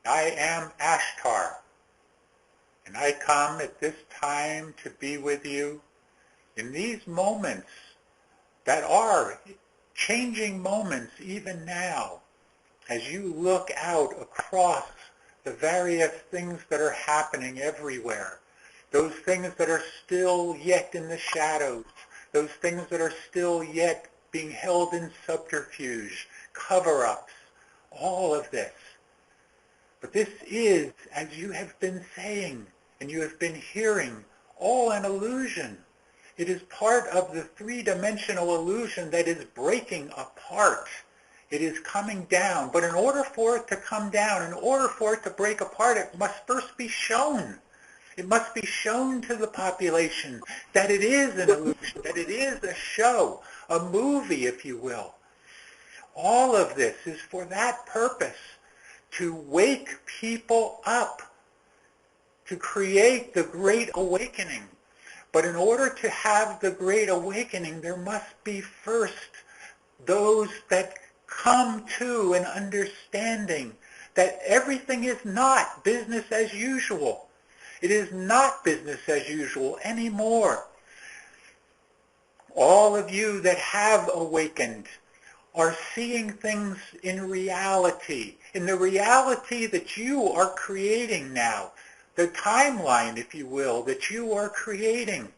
I am Ashtar, and I come at this time to be with you in these moments that are changing moments even now, as you look out across the various things that are happening everywhere, those things that are still yet in the shadows, those things that are still yet being held in subterfuge, cover-ups, all of this. But this is, as you have been saying and you have been hearing, all an illusion. It is part of the three-dimensional illusion that is breaking apart. It is coming down. But in order for it to come down, in order for it to break apart, it must first be shown. It must be shown to the population that it is an illusion, that it is a show, a movie, if you will. All of this is for that purpose, to wake people up, to create the Great Awakening. But in order to have the Great Awakening, there must be first those that come to an understanding that everything is not business as usual. It is not business as usual anymore. All of you that have awakened are seeing things in reality, in the reality that you are creating now, the timeline, if you will, that you are creating.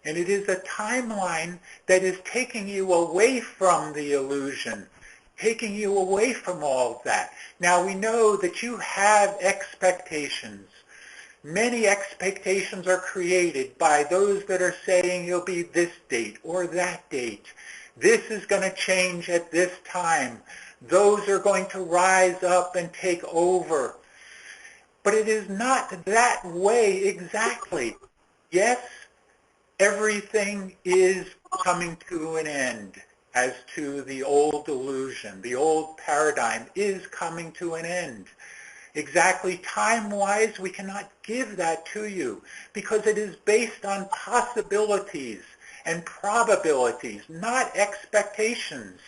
And it is a timeline that is taking you away from the illusion, taking you away from all of that. Now we know that you have expectations. Many expectations are created by those that are saying it'll be this date or that date. This is going to change at this time. Those are going to rise up and take over. But it is not that way exactly. Yes, everything is coming to an end as to the old illusion. The old paradigm is coming to an end. Exactly time-wise, we cannot give that to you because it is based on possibilities and probabilities, not expectations.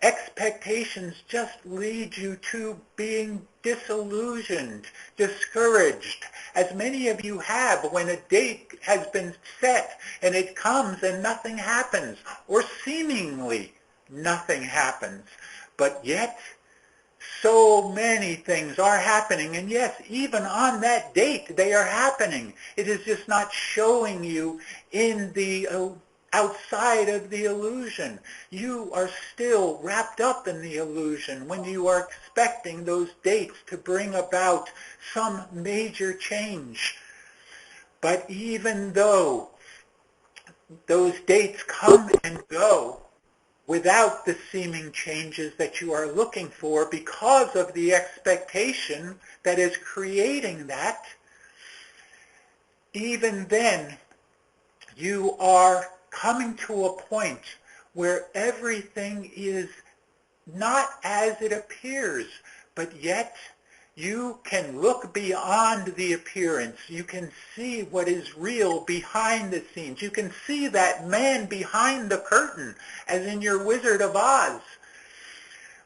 Expectations just lead you to being disillusioned, discouraged, as many of you have when a date has been set and it comes and nothing happens, or seemingly nothing happens. But yet, so many things are happening, and yes, even on that date they are happening. It is just not showing you in the outside of the illusion. You are still wrapped up in the illusion when you are expecting those dates to bring about some major change. But even though those dates come and go without the seeming changes that you are looking for because of the expectation that is creating that, even then you are coming to a point where everything is not as it appears, but yet you can look beyond the appearance. You can see what is real behind the scenes. You can see that man behind the curtain, as in your Wizard of Oz,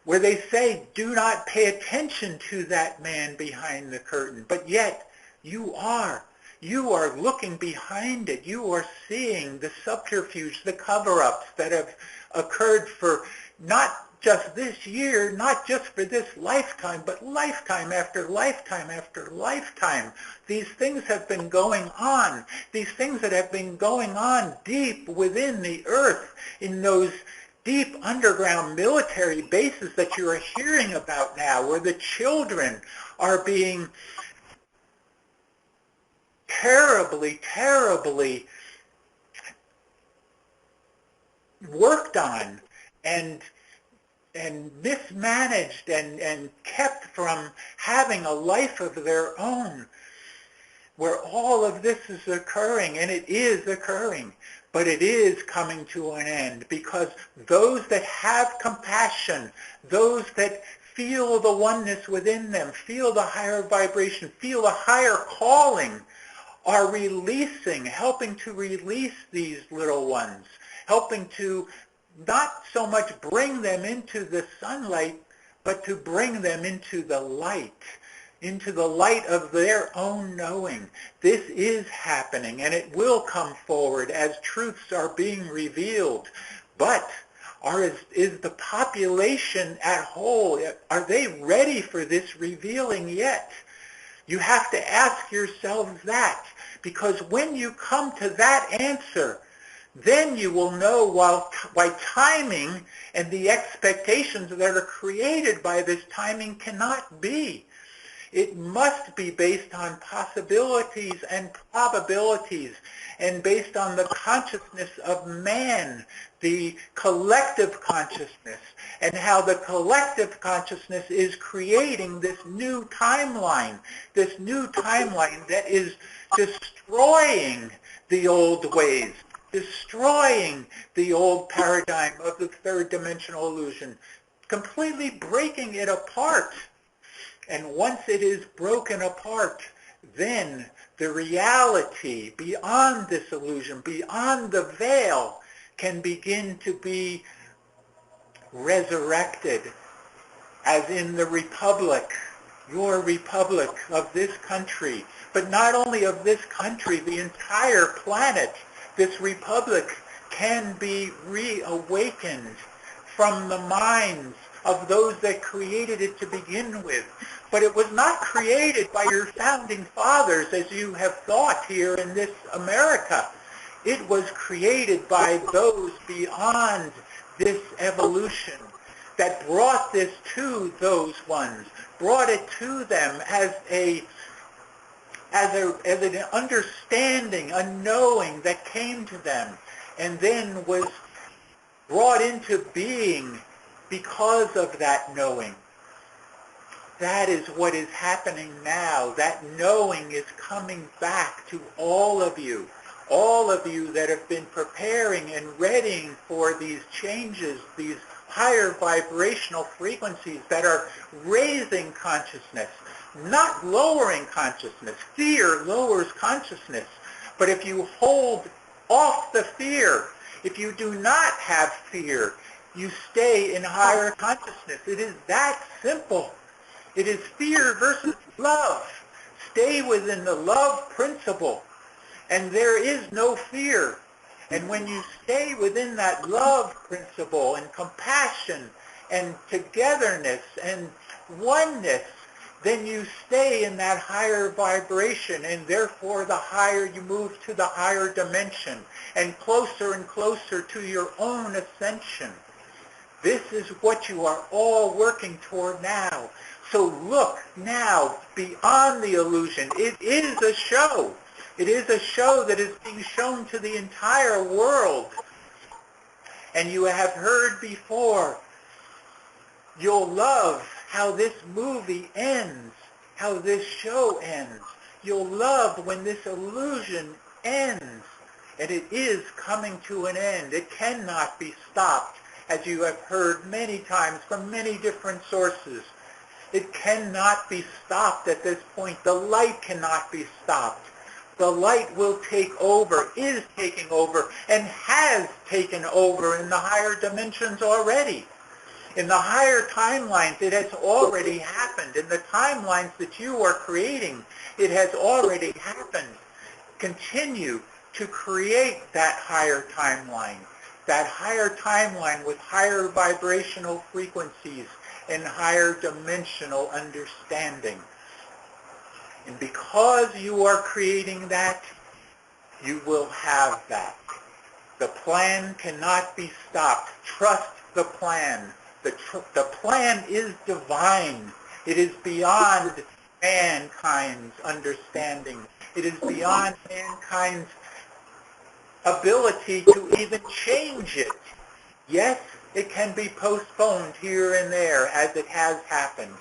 where they say, do not pay attention to that man behind the curtain. But yet, you are looking behind it. You are seeing the subterfuge, the cover-ups that have occurred for not just this year, not just for this lifetime, but lifetime after lifetime after lifetime. These things have been going on. These things that have been going on deep within the earth, in those deep underground military bases that you are hearing about now, where the children are being terribly, terribly worked on and mismanaged and kept from having a life of their own, where all of this is occurring, and it is occurring, but it is coming to an end, because those that have compassion, those that feel the oneness within them, feel the higher vibration, feel the higher calling, are releasing, helping to release these little ones, helping to not so much bring them into the sunlight, but to bring them into the light, into the light of their own knowing. This is happening, and it will come forward as truths are being revealed. But is the population at whole, are they ready for this revealing yet? You have to ask yourselves that, because when you come to that answer, then you will know why timing and the expectations that are created by this timing cannot be. It must be based on possibilities and probabilities, and based on the consciousness of man, the collective consciousness, and how the collective consciousness is creating this new timeline that is destroying the old ways, destroying the old paradigm of the third dimensional illusion, completely breaking it apart. And once it is broken apart, then the reality beyond this illusion, beyond the veil, can begin to be resurrected, as in the republic, your republic of this country. But not only of this country, the entire planet, this republic can be reawakened from the minds of those that created it to begin with. But it was not created by your founding fathers, as you have thought here in this America. It was created by those beyond this evolution that brought this to those ones, brought it to them as an understanding, a knowing that came to them, and then was brought into being because of that knowing. That is what is happening now. That knowing is coming back to all of you that have been preparing and readying for these changes, these higher vibrational frequencies that are raising consciousness, not lowering consciousness. Fear lowers consciousness. But if you hold off the fear, if you do not have fear, you stay in higher consciousness. It is that simple. It is fear versus love. Stay within the love principle, and there is no fear. And when you stay within that love principle and compassion and togetherness and oneness, then you stay in that higher vibration, and therefore the higher you move to the higher dimension and closer to your own ascension. This is what you are all working toward now. So look now beyond the illusion. It is a show. It is a show that is being shown to the entire world. And you have heard before, you'll love how this movie ends, how this show ends. You'll love when this illusion ends. And it is coming to an end. It cannot be stopped, as you have heard many times from many different sources. It cannot be stopped at this point. The light cannot be stopped. The light will take over, is taking over, and has taken over in the higher dimensions already. In the higher timelines, it has already happened. In the timelines that you are creating, it has already happened. Continue to create that higher timeline with higher vibrational frequencies and higher dimensional understanding. And because you are creating that, you will have that. The plan cannot be stopped. Trust the plan. The plan is divine. It is beyond mankind's understanding. It is beyond mankind's ability to even change it. Yes, it can be postponed here and there, as it has happened,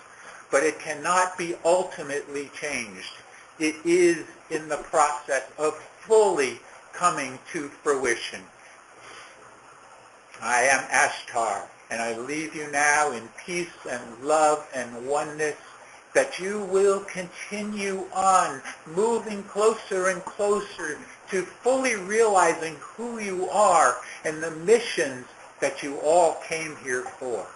but it cannot be ultimately changed. It is in the process of fully coming to fruition. I am Ashtar, and I leave you now in peace and love and oneness, that you will continue on moving closer and closer to fully realizing who you are and the missions that you all came here for.